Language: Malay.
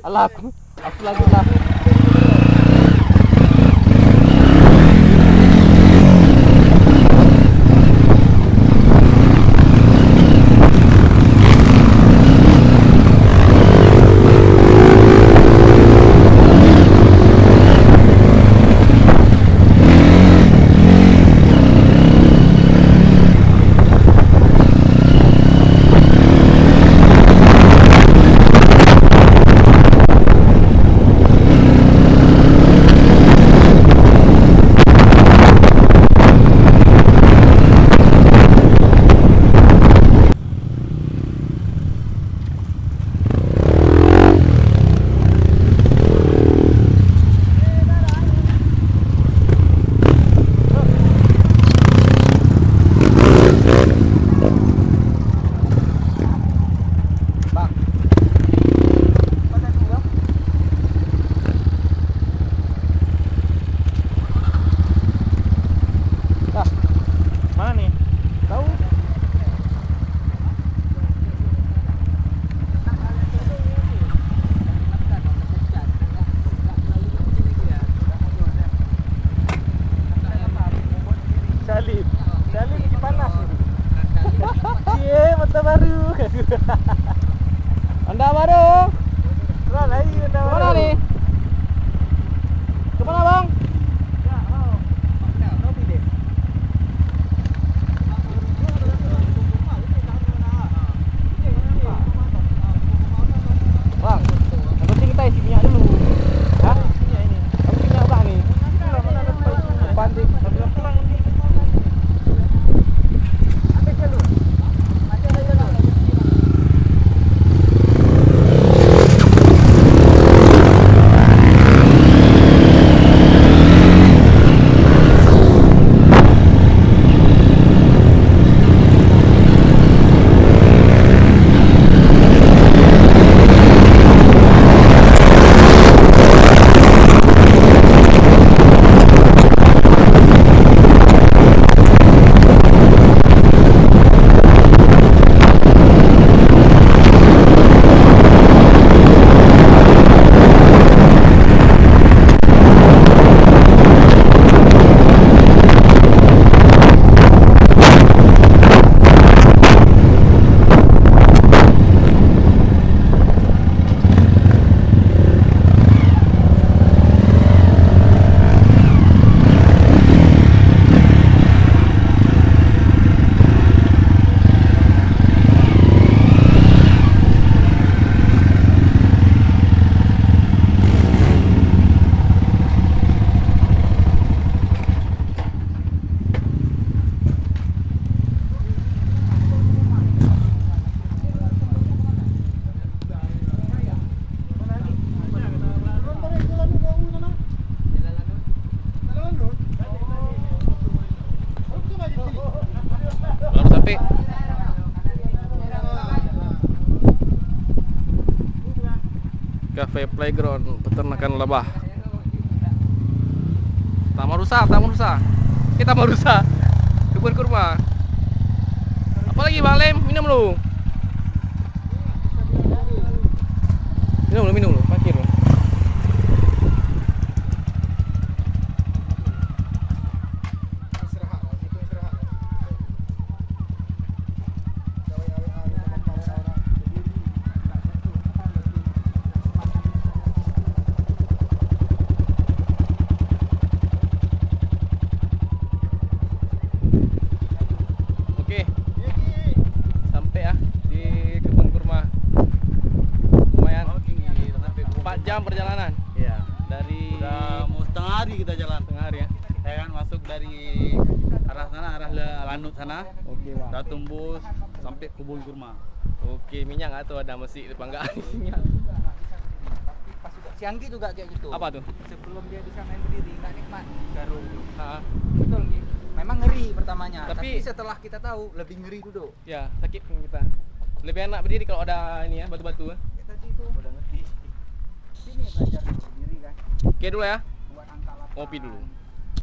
Alah, aku lagi lah. Salib lagi panas. Cie, mata baru. Anda baru. Keluar lagi anda baru. Mana ni? Ke mana bang? Ya, mau. Kopi deh. Bang, yang penting kita isi minyak dulu. Hah? Minyak ini. Kamu minyak bang ni. Mana ada depan ni. Kurang ni. Cafe Playground peternakan lebah. Taman rusa. Kita mau rusa. Kebun kurma. Apa lagi Bang Lem? Minum lu. Minum lu. Parkir lu. Perjalanan ya dari udah mau setengah hari kita jalan, setengah hari ya. Saya kan masuk dari arah sana, arah Lanut sana. Oke bang. Udah tembus sampai kebun kurma. Oke, minyak nggak tuh ada mesin depan nggak isinya. Si Anggi juga kayak gitu. Apa tuh? Sebelum dia bisa main berdiri nggak nikmat garung itu. Betul Anggi. Memang ngeri pertamanya, tapi setelah kita tahu lebih ngeri duduk. Ya sakit pun kita. Lebih enak berdiri kalau ada ini ya batu-batu. Tadi itu udah ngerti. Sini belajar berdiri kan. Oke dulu ya. Buat angka 8. Ngopi dulu.